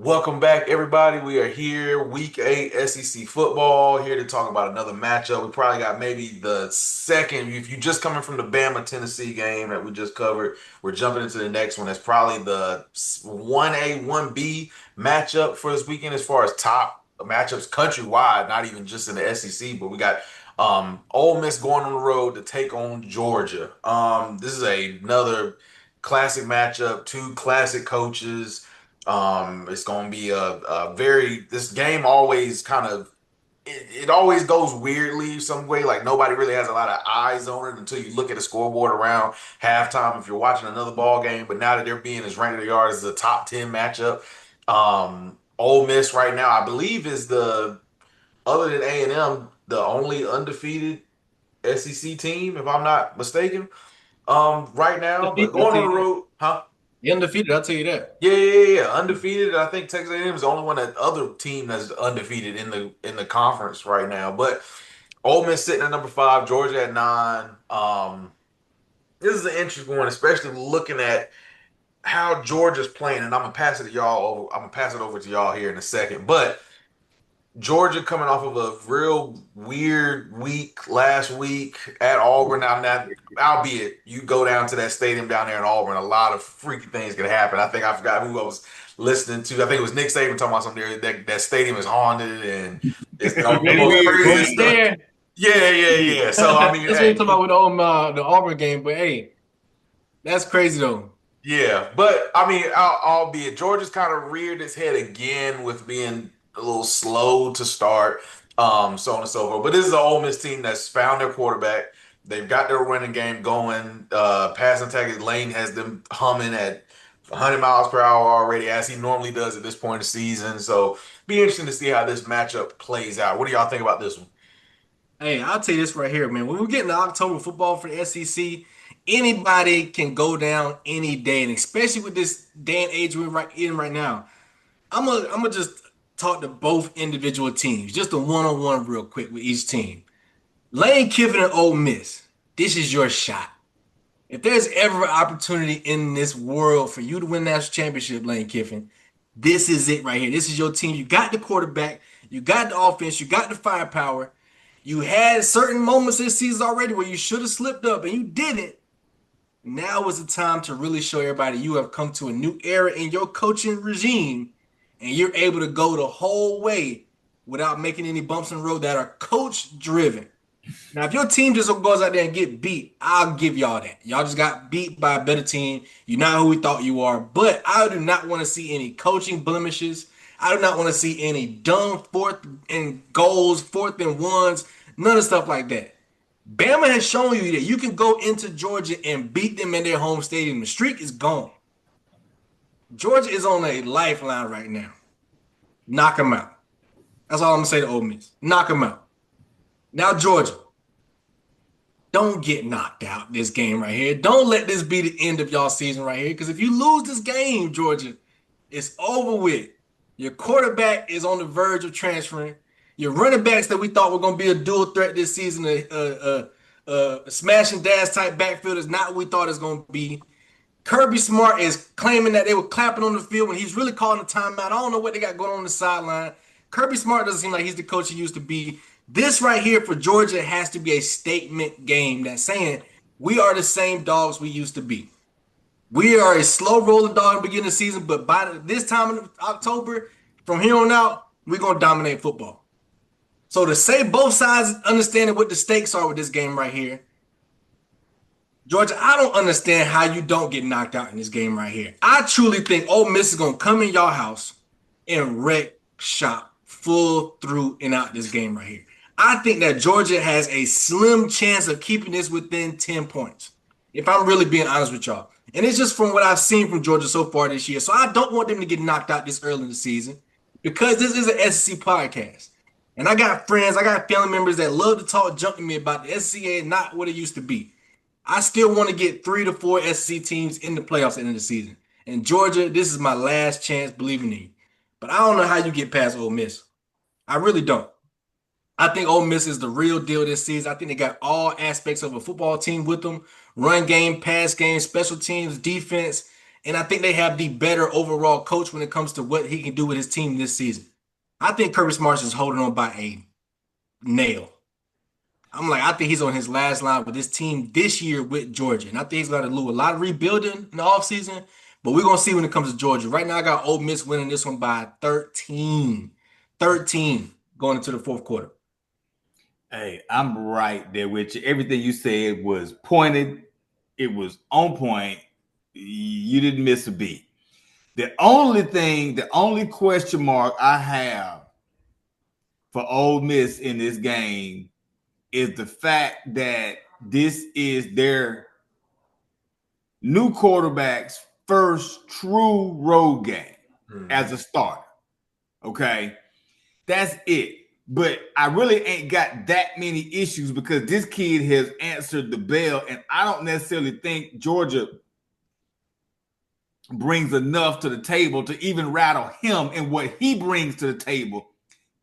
Welcome back, everybody. We are here, week 8 SEC football, here to talk about another matchup. We probably got maybe the second, if you're just coming from the Bama Tennessee game that we just covered, we're jumping into the next one. That's probably the 1A, 1B matchup for this weekend as far as top matchups countrywide, not even just in the SEC, but we got Ole Miss going on the road to take on Georgia. This is another classic matchup, two classic coaches. It's going to be a very, this game always kind of, it always goes weirdly some way. Like nobody really has a lot of eyes on it until you look at the scoreboard around halftime if you're watching another ball game. But now that they're being as ranked they are as a top 10 matchup, Ole Miss right now, I believe is other than A&M, the only undefeated SEC team, if I'm not mistaken, right now. But Undefeated, I'll going tell on you the that. road, huh? They're undefeated, I'll tell you that. Yeah. Undefeated. I think Texas A&M is the only one that other team that's undefeated in the conference right now. But Ole Miss sitting at number 5, Georgia at 9. This is an interesting one, especially looking at how Georgia's playing. And I'm gonna pass it to y'all. I'm gonna pass it over to y'all here in a second. But Georgia coming off of a real weird week last week at Auburn. Now, albeit you go down to that stadium down there in Auburn, a lot of freaky things can happen. I think I forgot who I was listening to. I think it was Nick Saban talking about something there that stadium is haunted and it's the Really? most Go craziest back stuff. there. Yeah. So I mean, That's what you're hey, talking about with the Auburn game, but hey, that's crazy though. yeah, but I mean, albeit Georgia's kind of reared its head again with being a little slow to start, so on and so forth. But this is an Ole Miss team that's found their quarterback. They've got their running game going. Passing attack, Lane has them humming at 100 miles per hour already, as he normally does at this point in the season. So, be interesting to see how this matchup plays out. What do y'all think about this one? Hey, I'll tell you this right here, man. When we get into October football for the SEC, anybody can go down any day, and especially with this day and age we're in right now. I'm gonna just talk to both individual teams, just a one-on-one real quick with each team. Lane Kiffin and Ole Miss, this is your shot. If there's ever an opportunity in this world for you to win national championship, Lane Kiffin, this is it right here. This is your team. You got the quarterback, you got the offense, you got the firepower. You had certain moments this season already where you should have slipped up and you didn't. Now is the time to really show everybody you have come to a new era in your coaching regime and you're able to go the whole way without making any bumps in the road that are coach driven. Now, if your team just goes out there and get beat, I'll give y'all that. Y'all just got beat by a better team. You're not who we thought you are. But I do not want to see any coaching blemishes. I do not want to see any dumb fourth and goals, fourth and ones, none of stuff like that. Bama has shown you that you can go into Georgia and beat them in their home stadium. The streak is gone. Georgia is on a lifeline right now. Knock them out. That's all I'm gonna say to Ole Miss. Knock them out. Now, Georgia. Don't get knocked out this game right here. Don't let this be the end of y'all season right here. Because if you lose this game, Georgia, it's over with. Your quarterback is on the verge of transferring. Your running backs that we thought were going to be a dual threat this season, a smash and dash type backfield is not what we thought it's going to be. Kirby Smart is claiming that they were clapping on the field when he's really calling a timeout. I don't know what they got going on the sideline. Kirby Smart doesn't seem like he's the coach he used to be. This right here for Georgia has to be a statement game that's saying we are the same dogs we used to be. We are a slow rolling dog in the beginning of the season, but by this time in October, from here on out, we're going to dominate football. So to say both sides understanding what the stakes are with this game right here, Georgia, I don't understand how you don't get knocked out in this game right here. I truly think Ole Miss is going to come in your house and wreck shop full through and out this game right here. I think that Georgia has a slim chance of keeping this within 10 points, if I'm really being honest with y'all. And it's just from what I've seen from Georgia so far this year. So I don't want them to get knocked out this early in the season because this is an SEC podcast. And I got friends, I got family members that love to talk junk to me about the SEC and not what it used to be. I still want to get 3 to 4 SEC teams in the playoffs at the end of the season. And Georgia, this is my last chance believing in you. But I don't know how you get past Ole Miss. I really don't. I think Ole Miss is the real deal this season. I think they got all aspects of a football team with them: run game, pass game, special teams, defense. and I think they have the better overall coach when it comes to what he can do with his team this season. I think Kirby Smart is holding on by a nail. I think he's on his last line with this team this year with Georgia. And I think he's going to do a lot of rebuilding in the offseason. But we're going to see when it comes to Georgia. Right now, I got Ole Miss winning this one by 13. 13 going into the fourth quarter. Hey, I'm right there with you. Everything you said was pointed. It was on point. You didn't miss a beat. The only question mark I have for Ole Miss in this game is the fact that this is their new quarterback's first true road game as a starter. Okay. That's it. But I really ain't got that many issues because this kid has answered the bell, and I don't necessarily think Georgia brings enough to the table to even rattle him and what he brings to the table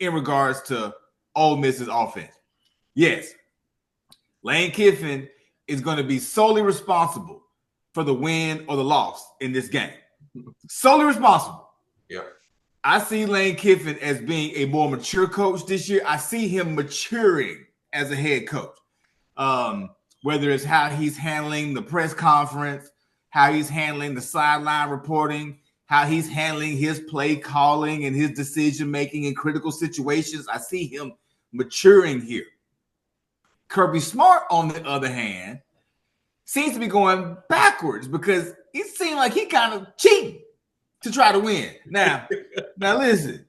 in regards to Ole Miss's offense. Yes, Lane Kiffin is going to be solely responsible for the win or the loss in this game. Solely responsible. Yeah. I see Lane Kiffin as being a more mature coach this year. I see him maturing as a head coach. Whether it's how he's handling the press conference, how he's handling the sideline reporting, how he's handling his play calling and his decision making in critical situations. I see him maturing here. Kirby Smart, on the other hand, seems to be going backwards because it seemed like he kind of cheating to try to win. Now listen,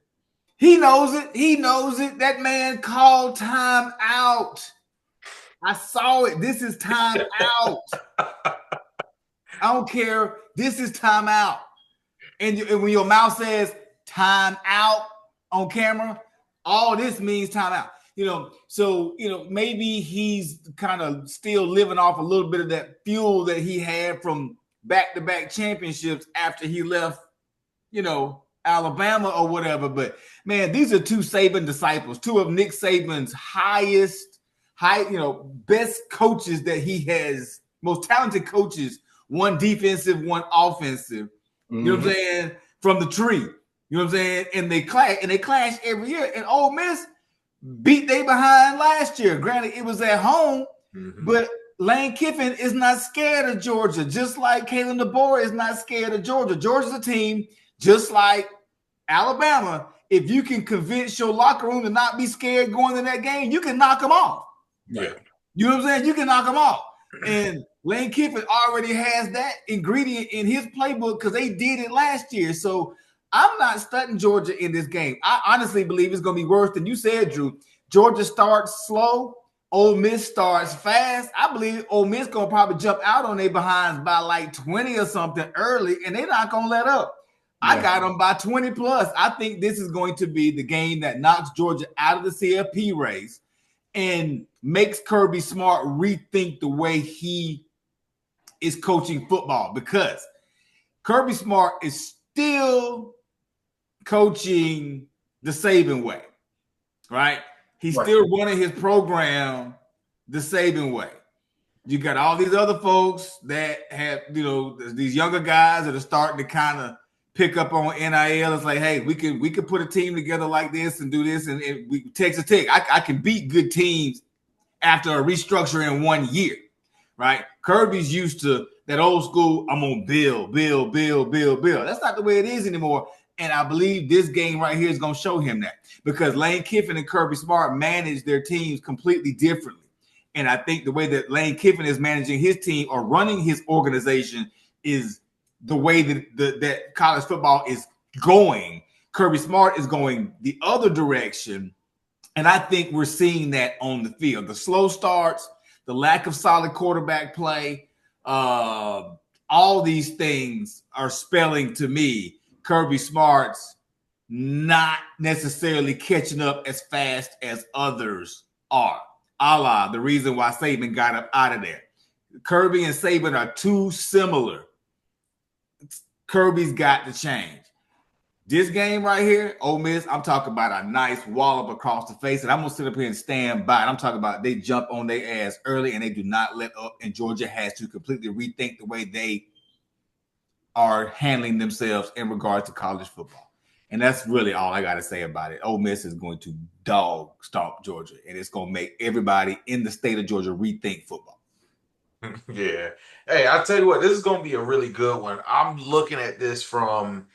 he knows it. He knows it. That man called time out. I saw it. This is time out. I don't care. This is time out. And when your mouth says time out on camera, all this means time out. So maybe he's kind of still living off a little bit of that fuel that he had from back-to-back championships after he left, Alabama or whatever. But man, these are two Saban disciples, two of Nick Saban's best coaches that he has, most talented coaches, one defensive, one offensive. Mm-hmm. You know what I'm saying? From the tree. You know what I'm saying? And they clash every year. And Ole Miss beat they behind last year. Granted, it was at home, but Lane Kiffin is not scared of Georgia, just like Kalen DeBoer is not scared of Georgia. Georgia's a team, just like Alabama. If you can convince your locker room to not be scared going in that game, you can knock them off. Yeah. You know what I'm saying? You can knock them off. And Lane Kiffin already has that ingredient in his playbook because they did it last year. So I'm not studying Georgia in this game. I honestly believe it's going to be worse than you said, Drew. Georgia starts slow. Ole Miss starts fast. I believe Ole Miss going to probably jump out on their behinds by like 20 or something early, and they're not going to let up. Yeah. I got them by 20 plus. I think this is going to be the game that knocks Georgia out of the CFP race and makes Kirby Smart rethink the way he is coaching football, because Kirby Smart is still coaching the Saban way, right? He's still running his program the Saban way. You got all these other folks that have, these younger guys that are starting to kind of pick up on NIL. It's like, hey, we could put a team together like this and do this, and we Texas Tech. I can beat good teams after a restructure in 1 year, right? Kirby's used to that old school, I'm on build. That's not the way it is anymore. And I believe this game right here is going to show him that, because Lane Kiffin and Kirby Smart manage their teams completely differently. And I think the way that Lane Kiffin is managing his team or running his organization is the way that college football is going. Kirby Smart is going the other direction. And I think we're seeing that on the field. The slow starts, the lack of solid quarterback play, all these things are spelling to me Kirby Smart's not necessarily catching up as fast as others are. A la the reason why Saban got up out of there. Kirby and Saban are too similar. Kirby's got to change. This game right here, Ole Miss, I'm talking about a nice wallop across the face, and I'm going to sit up here and stand by it. I'm talking about they jump on their ass early, and they do not let up, and Georgia has to completely rethink the way they are handling themselves in regards to college football. And that's really all I got to say about it. Ole Miss is going to dog stomp Georgia, and it's going to make everybody in the state of Georgia rethink football. Yeah. Hey, I'll tell you what, this is going to be a really good one. I'm looking at this from,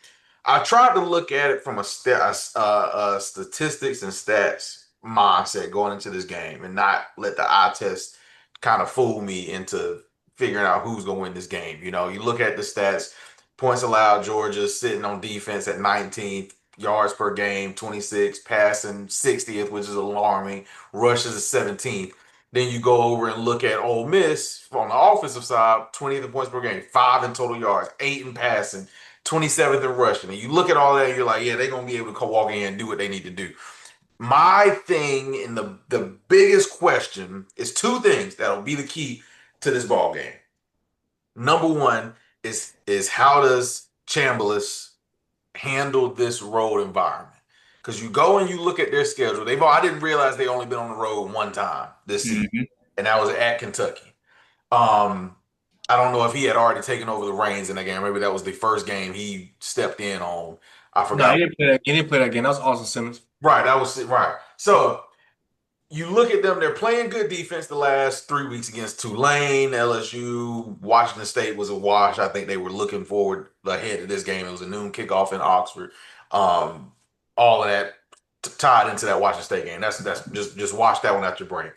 I tried to look at it from a statistics and stats mindset going into this game and not let the eye test kind of fool me into figuring out who's going to win this game. You know, you look at the stats, points allowed, Georgia sitting on defense at 19th, yards per game, 26, passing 60th, which is alarming, rushes at 17th. Then you go over and look at Ole Miss on the offensive side, 20th in points per game, 5 in total yards, 8 in passing, 27th in rushing. And you look at all that and you're like, yeah, they're going to be able to walk in and do what they need to do. My thing and the biggest question is two things that'll be the key to this ball game. Number one is how does Chambliss handle this road environment? Because you go and you look at their schedule. I didn't realize they only been on the road one time this season, Mm-hmm. and that was at Kentucky. Um, I don't know if he had already taken over the reins in that game. Maybe that was the first game he stepped in on. I No, forgot. he didn't play that game. That was Austin Simmons. Right, that was right. So you look at them, they're playing good defense the last 3 weeks against Tulane, LSU, Washington State was a wash. I think they were looking forward ahead to this game. It was a noon kickoff in Oxford. Um, all of that tied into that Washington State game. That's just wash that one out your brain.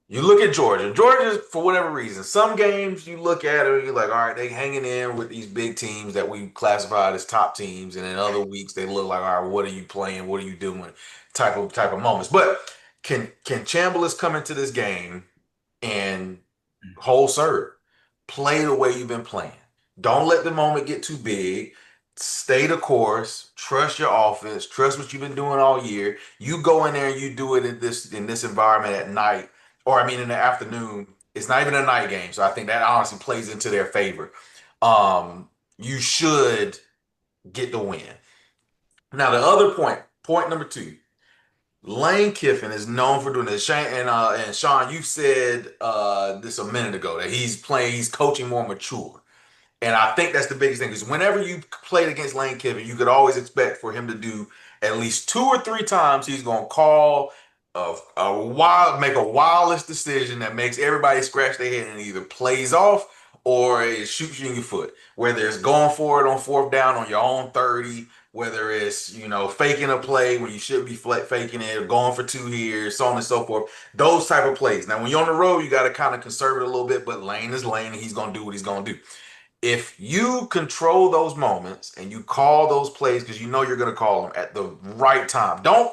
You look at Georgia. Georgia, for whatever reason, some games you look at it and you're like, all right, they hanging in with these big teams that we classified as top teams, and in other weeks they look like, all right, what are you playing? What are you doing? Type of moments. But can Chambliss come into this game and hold serve? Play the way you've been playing. Don't let the moment get too big. Stay the course. Trust your offense. Trust what you've been doing all year. You go in there and you do it in this environment at night, or I mean in the afternoon. It's not even a night game, so I think that honestly plays into their favor. You should get the win. Now the other point number two. Lane Kiffin is known for doing this. Shane and Sean, you said this a minute ago that he's coaching more mature. And I think that's the biggest thing because whenever you played against Lane Kiffin, you could always expect for him to do at least 2 or 3 times he's going to call make a wireless decision that makes everybody scratch their head and either plays off or it shoots you in your foot. Whether it's going for it on fourth down on your own 30, whether it's faking a play when you should be faking it, or going for two here, so on and so forth. Those type of plays. Now, when you're on the road, you got to kind of conserve it a little bit, but Lane is Lane, and he's going to do what he's going to do. If you control those moments and you call those plays because you know you're going to call them at the right time, don't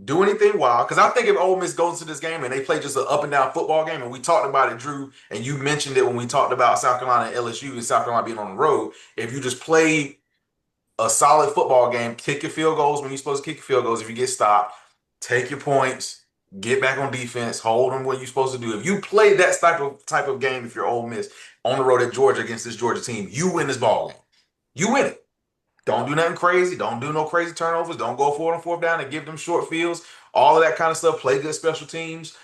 do anything wild. Because I think if Ole Miss goes to this game and they play just an up and down football game, and we talked about it, Drew, and you mentioned it when we talked about South Carolina and LSU and South Carolina being on the road. If you just play a solid football game, kick your field goals when you're supposed to kick your field goals. If you get stopped, take your points, get back on defense, hold them what you're supposed to do. If you play that type of game, if you're Ole Miss on the road at Georgia against this Georgia team, you win this ball game. You win it. Don't do nothing crazy. Don't do no crazy turnovers. Don't go for it on fourth down and give them short fields. All of that kind of stuff. Play good special teams.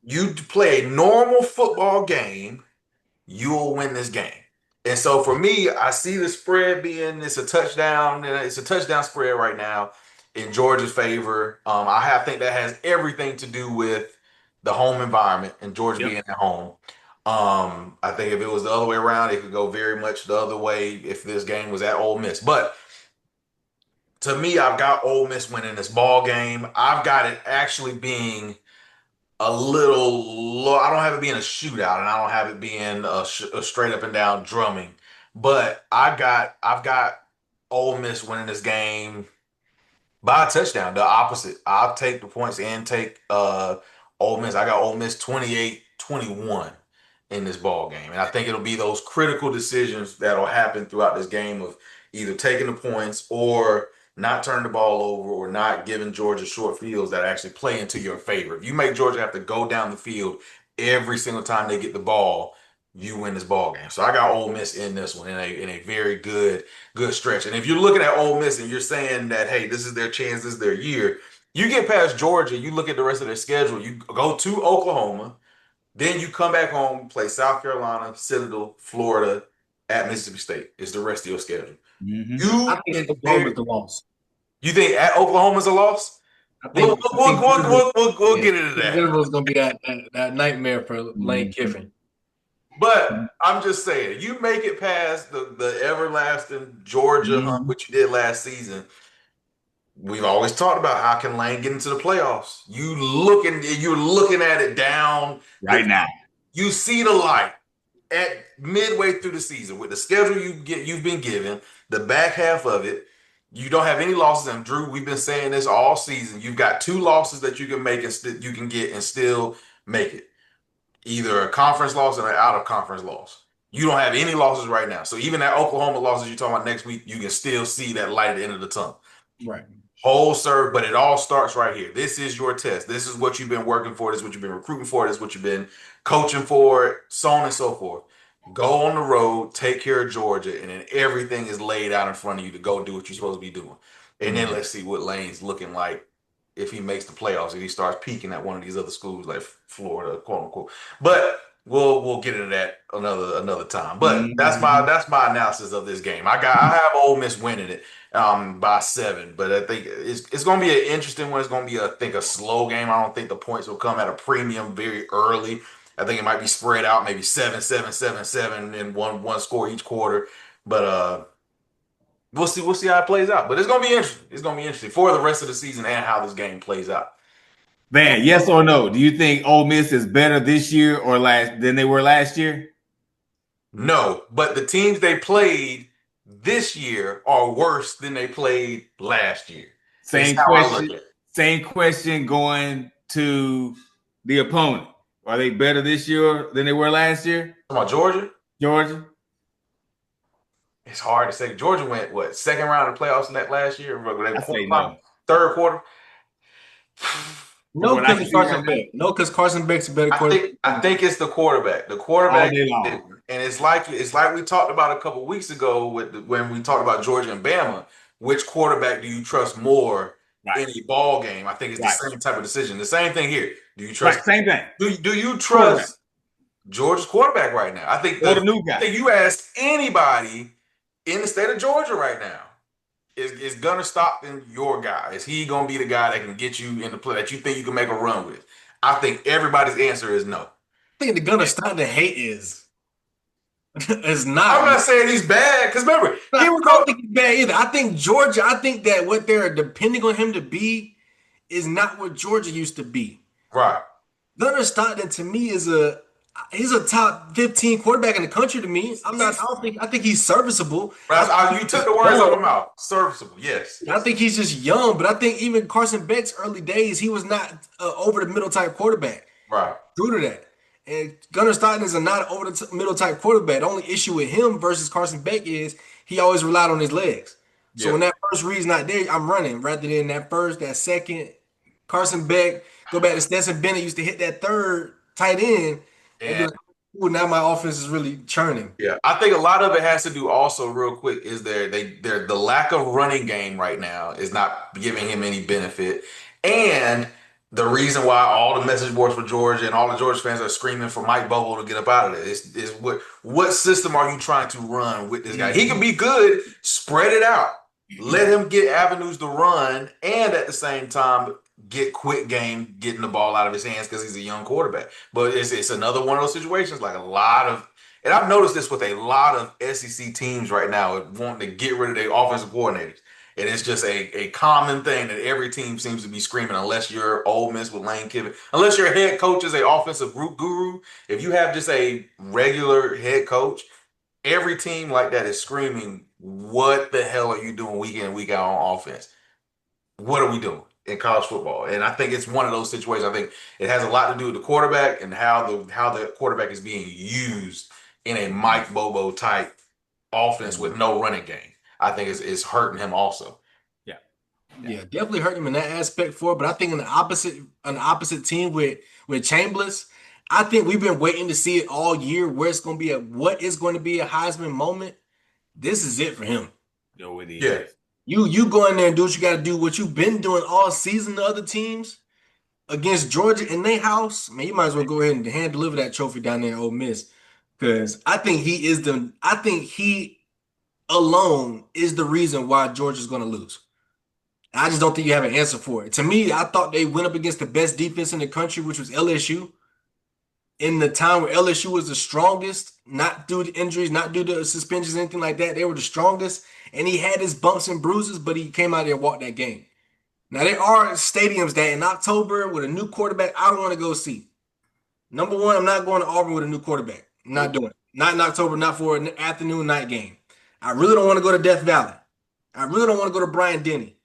You play a normal football game, you'll win this game. And so for me, I see the spread being it's a touchdown. It's a touchdown spread right now in Georgia's favor. I think that has everything to do with the home environment and Georgia Yep. being at home. I think if it was the other way around, it could go very much the other way if this game was at Ole Miss. But to me, I've got Ole Miss winning this ball game. I've got it actually being a little low. I don't have it being a shootout, and I don't have it being a straight up and down drumming. But I've got Ole Miss winning this game by a touchdown. The opposite. I'll take the points and take Ole Miss. I got Ole Miss 28-21 in this ball game. And I think it'll be those critical decisions that'll happen throughout this game of either taking the points or not turning the ball over or not giving Georgia short fields that actually play into your favor. If you make Georgia have to go down the field every single time they get the ball, you win this ball game. So I got Ole Miss in this one in a very good stretch. And if you're looking at Ole Miss and you're saying that, hey, this is their chance, this is their year, you get past Georgia, you look at the rest of their schedule, you go to Oklahoma, then you come back home, play South Carolina, Citadel, Florida, at Mississippi State. It's the rest of your schedule. Mm-hmm. I You think is Oklahoma's there. the loss. You think at Oklahoma's a loss? I We'll think we'll we'll we'll, we'll, we'll yeah, get into that. Denver's gonna be that nightmare for Lane Kiffin. But I'm just saying, you make it past the everlasting Georgia hunt, which you did last season. We've always talked about how can Lane get into the playoffs. You're looking at it down right now. You see the light at midway through the season with the schedule you've been given, the back half of it. You don't have any losses, and Drew, we've been saying this all season. You've got 2 losses that you can make and you can get and still make it. Either a conference loss or an out of conference loss. You don't have any losses right now. So even that Oklahoma losses you're talking about next week, you can still see that light at the end of the tunnel. Right. Whole serve, but it all starts right here. This is your test. This is what you've been working for. This is what you've been recruiting for. This is what you've been coaching for, so on and so forth. Go on the road, take care of Georgia, and then everything is laid out in front of you to go do what you're supposed to be doing. And then let's see what Lane's looking like if he makes the playoffs, if he starts peaking at one of these other schools like Florida, quote unquote. But we'll get into that another time. But that's my analysis of this game. I have Ole Miss winning it by 7, but I think it's going to be an interesting one. It's going to be I think a slow game. I don't think the points will come at a premium very early. I think it might be spread out, maybe 7, 7, 7, 7, and one score each quarter. But we'll see how it plays out. But it's going to be interesting. It's going to be interesting for the rest of the season and how this game plays out. Van, yes or no? Do you think Ole Miss is better this year or than they were last year? No, but the teams they played this year are worse than they played last year. Same question. Same question going to the opponent. Are they better this year than they were last year? Talking about Georgia? Georgia? It's hard to say. Georgia went, what, second round of the playoffs in that last year? I say no. Third quarter? No, because Carson Beck. No, because Carson Beck's a better quarterback. I think it's the quarterback. The quarterback, and it's like we talked about a couple weeks ago when we talked about Georgia and Bama. Which quarterback do you trust more in a ball game? I think it's the same type of decision. The same thing here. Do you trust? Same thing. Do you trust Georgia's quarterback right now? I think the new guy. I think you ask anybody in the state of Georgia right now. Is Gunnar Stockton your guy? Is he going to be the guy that can get you in the play that you think you can make a run with? I think everybody's answer is no. I think the Gunnar Stockton hate is not. I'm not saying he's bad because remember, I don't think he's bad either. I think Georgia. I think that what they're depending on him to be is not what Georgia used to be. Right. Gunnar Stockton to me he's a top 15 quarterback in the country to me. I think he's serviceable. You took the words out of my mouth. Serviceable, yes. I think he's just young, but I think even Carson Beck's early days, he was not over the middle type quarterback. Right. True to that. And Gunnar Stockton is a not over the middle type quarterback. The only issue with him versus Carson Beck is he always relied on his legs. So when that first read's not there, I'm running rather than that second. Carson Beck, go back to Stetson Bennett, used to hit that third tight end. And now my offense is really churning. Yeah, I think a lot of it has to do also real quick is the lack of running game right now is not giving him any benefit. And the reason why all the message boards for Georgia and all the Georgia fans are screaming for Mike Bobo to get up out of there is what system are you trying to run with this guy? He can be good, spread it out. Let him get avenues to run and at the same time get quick game, getting the ball out of his hands because he's a young quarterback. But it's another one of those situations like and I've noticed this with a lot of SEC teams right now wanting to get rid of their offensive coordinators. And it's just a common thing that every team seems to be screaming unless you're Ole Miss with Lane Kiffin. Unless your head coach is an offensive guru. If you have just a regular head coach, every team like that is screaming, what the hell are you doing week in and week out on offense? What are we doing in college football? And I think it's one of those situations. I think it has a lot to do with the quarterback and how the quarterback is being used in a Mike Bobo type offense with no running game. I think it's hurting him also. Yeah, definitely hurting him in that aspect but I think an opposite team with Chambliss, I think we've been waiting to see it all year where it's going to be what is going to be a Heisman moment. This is it for him. Yo, it is. Yeah. You go in there and do what you got to do, what you've been doing all season to other teams against Georgia in their house. Man, you might as well go ahead and hand deliver that trophy down there at Ole Miss. Because I think he alone is the reason why Georgia's going to lose. I just don't think you have an answer for it. To me, I thought they went up against the best defense in the country, which was LSU. In the time where LSU was the strongest, not due to injuries, not due to suspensions, anything like that, they were the strongest. And he had his bumps and bruises, but he came out there and walked that game. Now, there are stadiums that in October with a new quarterback, I don't want to go see. Number one, I'm not going to Auburn with a new quarterback. I'm not doing it. Not in October, not for an afternoon night game. I really don't want to go to Death Valley. I really don't want to go to Bryant Denny.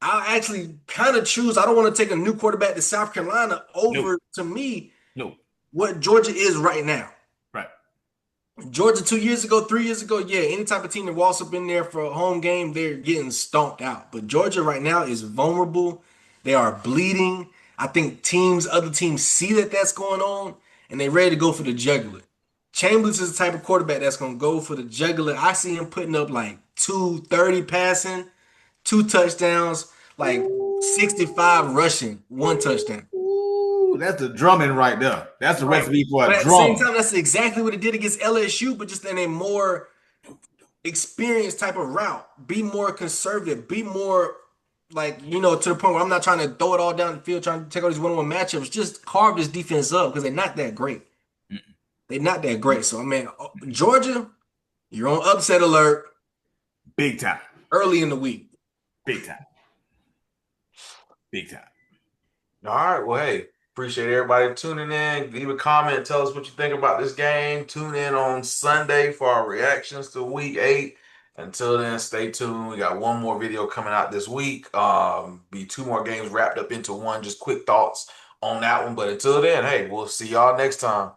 I'll actually kind of choose. I don't want to take a new quarterback to South Carolina over, to me, what Georgia is right now. Right. Georgia 2 years ago, 3 years ago, yeah, any type of team that walks up in there for a home game, they're getting stomped out. But Georgia right now is vulnerable. They are bleeding. I think other teams see that that's going on, and they're ready to go for the jugular. Chambers is the type of quarterback that's going to go for the jugular. I see him putting up like 230 passing, 2 touchdowns, like 65 rushing, 1 touchdown. Ooh, that's the drumming right there. That's the recipe for But a at the same drum. time, that's exactly what it did against LSU, but just in a more experienced type of route. Be more conservative. Be more like, to the point where I'm not trying to throw it all down the field, trying to take all these one-on-one matchups. Just carve this defense up because they're not that great. They're not that great. So, I mean, Georgia, you're on upset alert. Big time. Early in the week. Big time. Big time. All right. Well, hey, appreciate everybody tuning in. Leave a comment. Tell us what you think about this game. Tune in on Sunday for our reactions to week 8. Until then, stay tuned. We got one more video coming out this week. Be 2 more games wrapped up into one. Just quick thoughts on that one. But until then, hey, we'll see y'all next time.